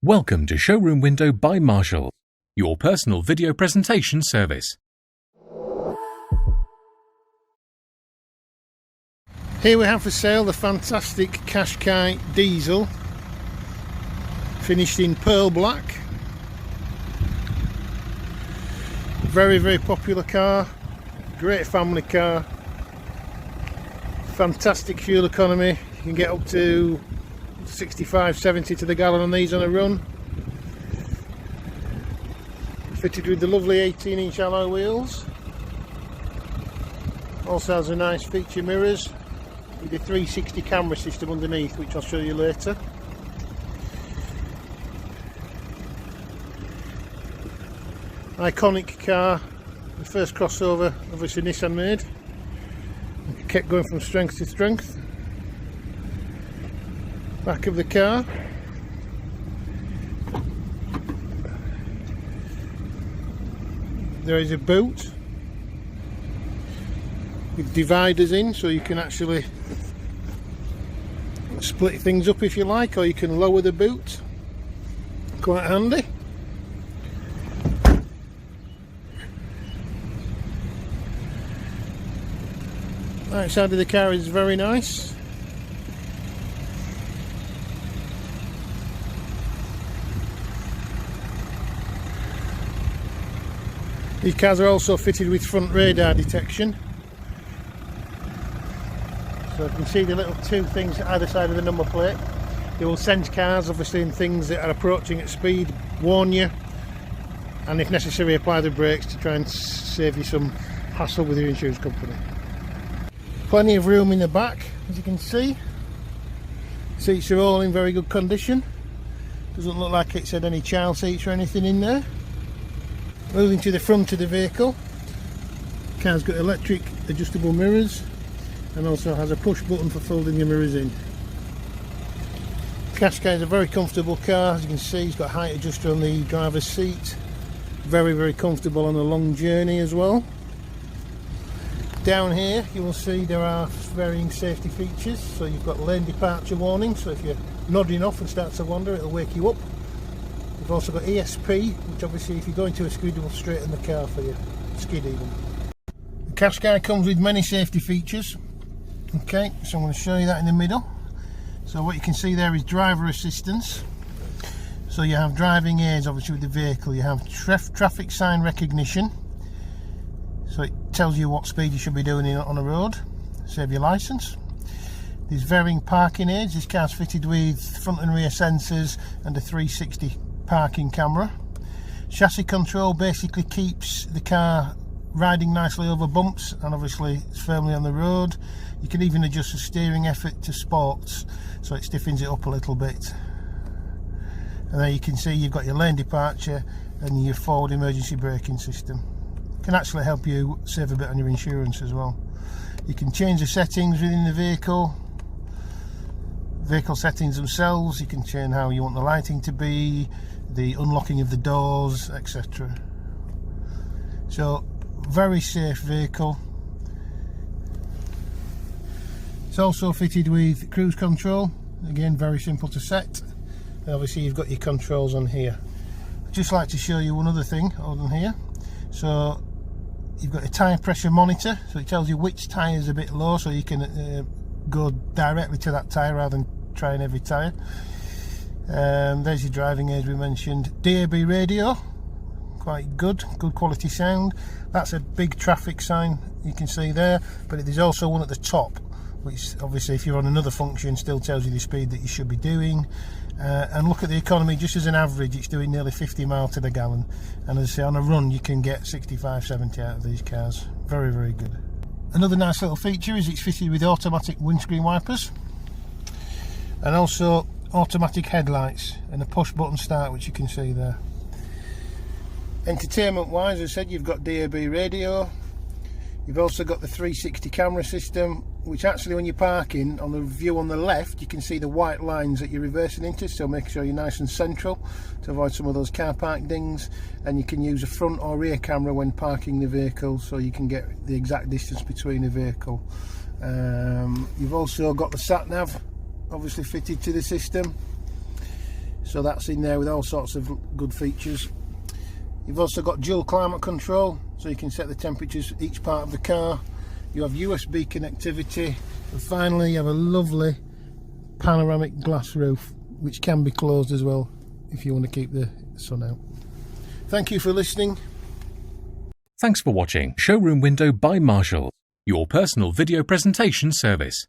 Welcome to Showroom Window by Marshall, your personal video presentation service. Here we have for sale the fantastic Qashqai diesel, finished in pearl black. Very, very popular car, great family car, fantastic fuel economy. You can get up to 65-70 to the gallon on these on a run. Fitted with the lovely 18-inch alloy wheels. Also has a nice feature mirrors with a 360 camera system underneath, which I'll show you later. Iconic car, the first crossover obviously Nissan made. It kept going from strength to strength. Back of the car, there is a boot with dividers in, so you can actually split things up if you like, or you can lower the boot. Quite handy. Right side of the car is very nice. These cars are also fitted with front radar detection, so you can see the little two things either side of the number plate. They will sense cars obviously and things that are approaching at speed, warn you, and if necessary apply the brakes to try and save you some hassle with your insurance company. Plenty of room in the back, as you can see. Seats are all in very good condition. Doesn't look like it's had any child seats or anything in there. Moving to the front of the vehicle, the car's got electric adjustable mirrors and also has a push button for folding your mirrors in. Qashqai is a very comfortable car, as you can see. It's got a height adjuster on the driver's seat. Very, very comfortable on a long journey as well. Down here you will see there are varying safety features. So you've got lane departure warning, so if you're nodding off and start to wander, it'll wake you up. You've also got ESP, which obviously if you go into a skid will straighten the car for you, skid even. The Qashqai comes with many safety features. Okay, so I'm going to show you that in the middle. So what you can see there is driver assistance. So you have driving aids obviously with the vehicle. You have traffic sign recognition. So it tells you what speed you should be doing on a road, save your licence. There's varying parking aids. This car's fitted with front and rear sensors and a 360 parking camera. Chassis control basically keeps the car riding nicely over bumps and obviously it's firmly on the road. You can even adjust the steering effort to sports, so it stiffens it up a little bit. And there you can see you've got your lane departure and your forward emergency braking system. It can actually help you save a bit on your insurance as well. You can change the settings within the vehicle settings themselves. You can change how you want the lighting to be, the unlocking of the doors, etc. So very safe vehicle. It's also fitted with cruise control, again very simple to set, and obviously you've got your controls on here. I'd just like to show you one other thing on here. So you've got a tyre pressure monitor, so it tells you which tyre is a bit low, so you can go directly to that tyre rather than trying every tyre. There's your driving aids we mentioned. DAB radio, quite good quality sound. That's a big traffic sign you can see there, but there's also one at the top, which obviously if you're on another function still tells you the speed that you should be doing. And look at the economy, just as an average it's doing nearly 50 miles to the gallon, and as I say, on a run you can get 65-70 out of these cars. Very, very good. Another nice little feature is it's fitted with automatic windscreen wipers and also automatic headlights and a push button start, which you can see there. Entertainment wise, as I said, you've got DAB radio. You've also got the 360 camera system, which actually when you're parking, on the view on the left you can see the white lines that you're reversing into, so make sure you're nice and central to avoid some of those car park dings. And you can use a front or rear camera when parking the vehicle, so you can get the exact distance between the vehicle. You've also got the sat nav obviously fitted to the system. So that's in there with all sorts of good features. You've also got dual climate control, so you can set the temperatures each part of the car. You have USB connectivity, and finally you have a lovely panoramic glass roof, which can be closed as well if you want to keep the sun out. Thank you for listening. Thanks for watching Showroom Window by Marshall, your personal video presentation service.